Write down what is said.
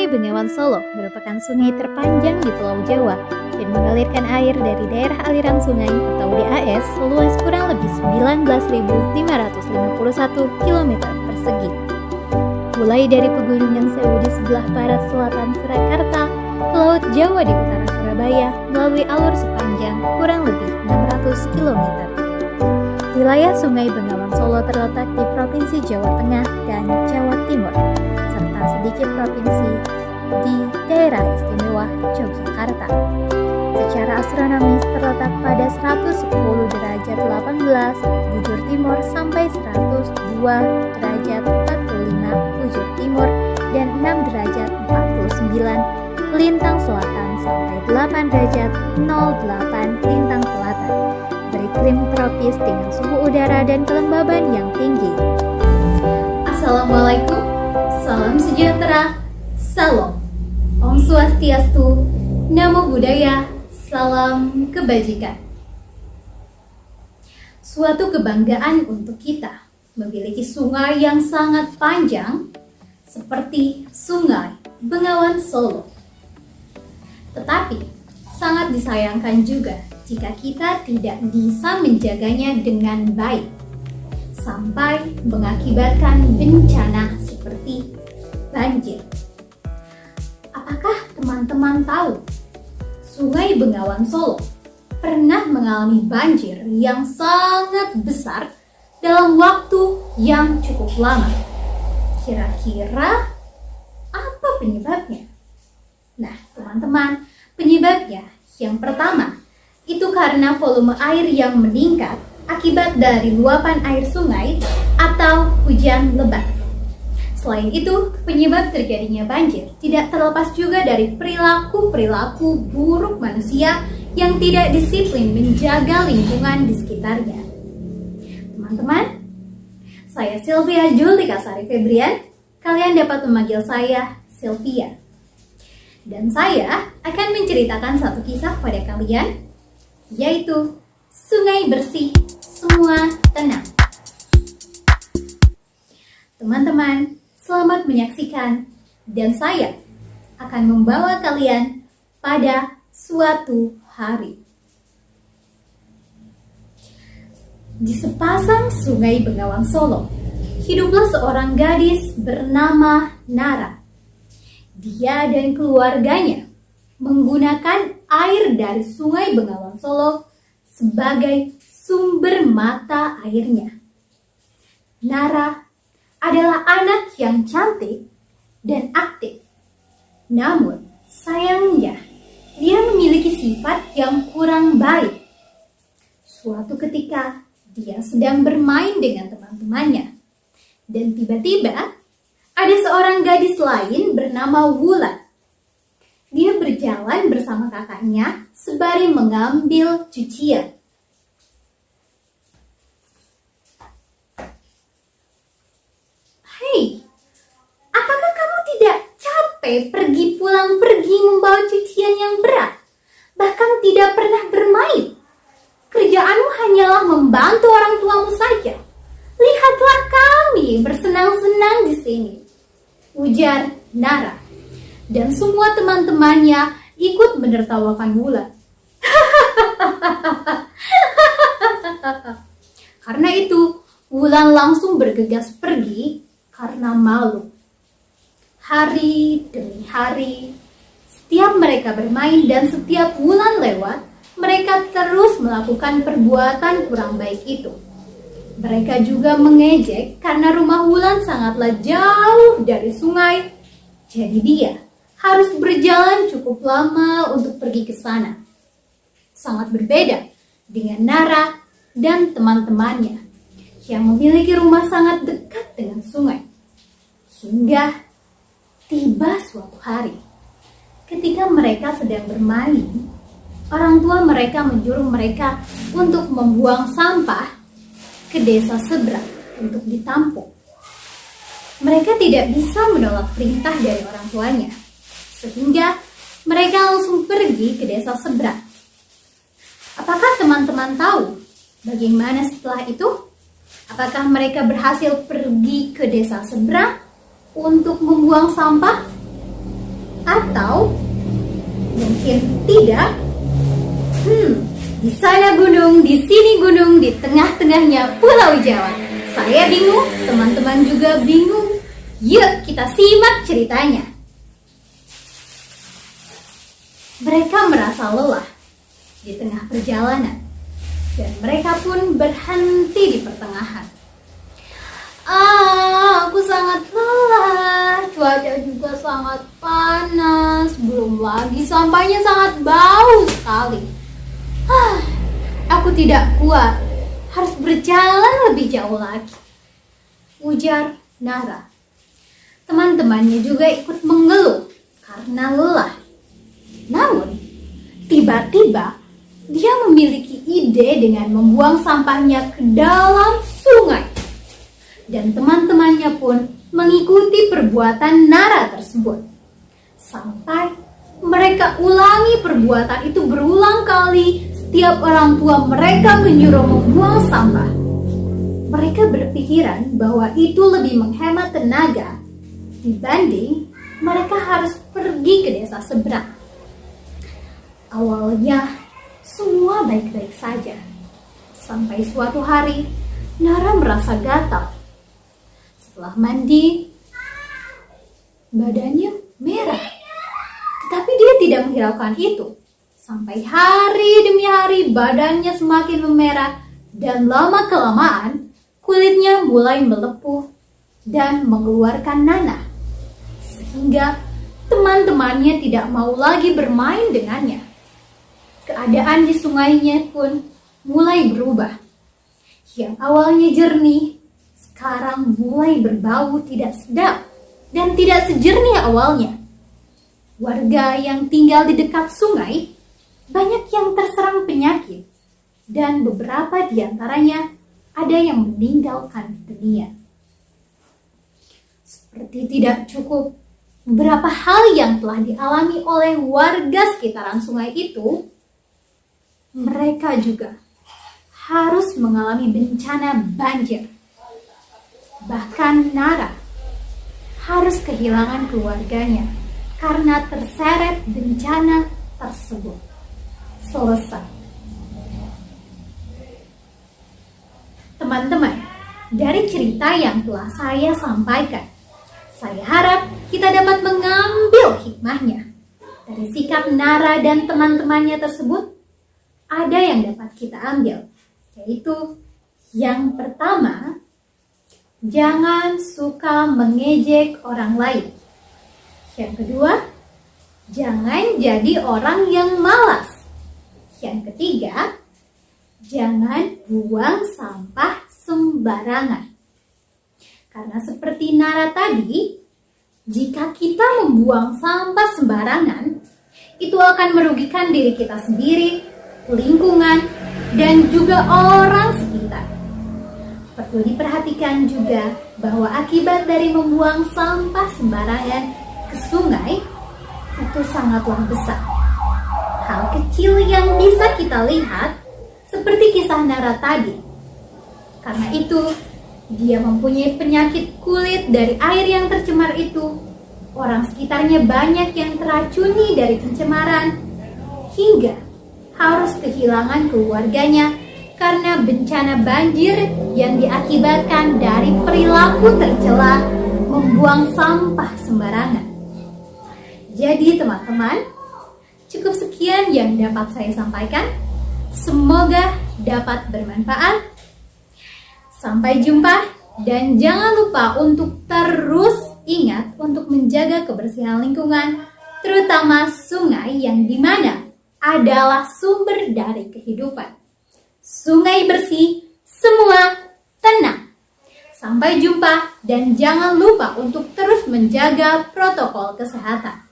Sungai Bengawan Solo merupakan sungai terpanjang di Pulau Jawa dan mengalirkan air dari daerah aliran sungai atau DAS seluas kurang lebih 19.551 km persegi. Mulai dari pegunungan Sewu di sebelah barat selatan Surakarta ke Laut Jawa di utara Surabaya melalui alur sepanjang kurang lebih 600 km. Wilayah Sungai Bengawan Solo terletak di Provinsi Jawa Tengah dan Jawa Timur, serta sedikit provinsi di daerah istimewa Yogyakarta. Secara astronomis terletak pada 110 derajat 18 bujur timur sampai 102 derajat 45 bujur timur dan 6 derajat 49 lintang selatan sampai 8 derajat 08 lintang selatan. Beriklim tropis dengan suhu udara dan kelembaban yang tinggi. Assalamualaikum, salam sejahtera, salam, Om Swastiastu, Namo Buddhaya, salam kebajikan. Suatu kebanggaan untuk kita memiliki sungai yang sangat panjang seperti Sungai Bengawan Solo. Tetapi sangat disayangkan juga jika kita tidak bisa menjaganya dengan baik, sampai mengakibatkan bencana seperti banjir. Apakah teman-teman tahu Sungai Bengawan Solo pernah mengalami banjir yang sangat besar dalam waktu yang cukup lama? Kira-kira apa penyebabnya? Nah, teman-teman, penyebabnya yang pertama itu karena volume air yang meningkat akibat dari luapan air sungai atau hujan lebat. Selain itu, penyebab terjadinya banjir tidak terlepas juga dari perilaku-perilaku buruk manusia yang tidak disiplin menjaga lingkungan di sekitarnya. Teman-teman, saya Sylvia Julika Sari Febrian. Kalian dapat memanggil saya Sylvia. Dan saya akan menceritakan satu kisah pada kalian, yaitu Sungai Bersih Semua Tenang. Teman-teman, selamat menyaksikan, dan saya akan membawa kalian pada suatu hari. Di sepasang Sungai Bengawan Solo, hiduplah seorang gadis bernama Nara. Dia dan keluarganya menggunakan air dari Sungai Bengawan Solo sebagai sumber mata airnya. Nara adalah anak yang cantik dan aktif. Namun, sayangnya, dia memiliki sifat yang kurang baik. Suatu ketika, dia sedang bermain dengan teman-temannya. Dan tiba-tiba, ada seorang gadis lain bernama Wulan. Dia berjalan bersama kakaknya sembari mengambil cucian. Hei, apakah kamu tidak capek pergi membawa cucian yang berat? Bahkan tidak pernah bermain. Kerjaanmu hanyalah membantu orang tuamu saja. Lihatlah kami bersenang-senang di sini, ujar Nara. Dan semua teman-temannya ikut menertawakan Wulan. Karena itu, Wulan langsung bergegas pergi karena malu. Hari demi hari, setiap mereka bermain dan setiap Wulan lewat, mereka terus melakukan perbuatan kurang baik itu. Mereka juga mengejek karena rumah Wulan sangatlah jauh dari sungai. Jadi dia harus berjalan cukup lama untuk pergi ke sana. Sangat berbeda dengan Nara dan teman-temannya yang memiliki rumah sangat dekat dengan sungai. Hingga tiba suatu hari, ketika mereka sedang bermain, orang tua mereka menyuruh mereka untuk membuang sampah ke desa seberang untuk ditampung. Mereka tidak bisa menolak perintah dari orang tuanya, sehingga mereka langsung pergi ke desa seberang. Apakah teman-teman tahu bagaimana setelah itu? Apakah mereka berhasil pergi ke desa seberang untuk membuang sampah? Atau mungkin tidak. Di sana gunung, di sini gunung, di tengah-tengahnya Pulau Jawa. Saya bingung, teman-teman juga bingung. Yuk kita simak ceritanya. Mereka merasa lelah di tengah perjalanan, dan mereka pun berhenti di pertengahan. Aku sangat lelah, cuaca juga sangat panas, belum lagi sampahnya sangat bau sekali. Aku tidak kuat, harus berjalan lebih jauh lagi, ujar Nara. Teman-temannya juga ikut mengeluh karena lelah. Namun, tiba-tiba dia memiliki ide dengan membuang sampahnya ke dalam sungai. Dan teman-temannya pun mengikuti perbuatan Nara tersebut. Sampai mereka ulangi perbuatan itu berulang kali setiap orang tua mereka menyuruh membuang sampah. Mereka berpikiran bahwa itu lebih menghemat tenaga dibanding mereka harus pergi ke desa seberang. Awalnya semua baik-baik saja. Sampai suatu hari Nara merasa gatal. Setelah mandi, badannya merah. Tetapi dia tidak menghiraukan itu. Sampai hari demi hari badannya semakin memerah dan lama-kelamaan kulitnya mulai melepuh dan mengeluarkan nanah. Sehingga teman-temannya tidak mau lagi bermain dengannya. Keadaan di sungainya pun mulai berubah. Yang awalnya jernih, sekarang mulai berbau tidak sedap dan tidak sejernih awalnya. Warga yang tinggal di dekat sungai banyak yang terserang penyakit dan beberapa di antaranya ada yang meninggalkan dunia. Seperti tidak cukup beberapa hal yang telah dialami oleh warga sekitaran sungai itu, mereka juga harus mengalami bencana banjir. Bahkan Nara harus kehilangan keluarganya karena terseret bencana tersebut. Selesai. Teman-teman, dari cerita yang telah saya sampaikan, saya harap kita dapat mengambil hikmahnya. Dari sikap Nara dan teman-temannya tersebut, ada yang dapat kita ambil, yaitu yang pertama, jangan suka mengejek orang lain. Yang kedua, jangan jadi orang yang malas. Yang ketiga, jangan buang sampah sembarangan. Karena seperti Nara tadi, jika kita membuang sampah sembarangan, itu akan merugikan diri kita sendiri, lingkungan, dan juga orang sekitar. Perlu diperhatikan juga bahwa akibat dari membuang sampah sembarangan ke sungai itu sangatlah besar. Hal kecil yang bisa kita lihat seperti kisah Nara tadi. Karena itu, dia mempunyai penyakit kulit dari air yang tercemar itu. Orang sekitarnya banyak yang teracuni dari pencemaran, hingga harus kehilangan keluarganya karena bencana banjir yang diakibatkan dari perilaku tercela membuang sampah sembarangan. Jadi teman-teman, cukup sekian yang dapat saya sampaikan. Semoga dapat bermanfaat. Sampai jumpa dan jangan lupa untuk terus ingat untuk menjaga kebersihan lingkungan, terutama sungai yang dimana adalah sumber dari kehidupan. Sungai bersih, semua tenang. Sampai jumpa dan jangan lupa untuk terus menjaga protokol kesehatan.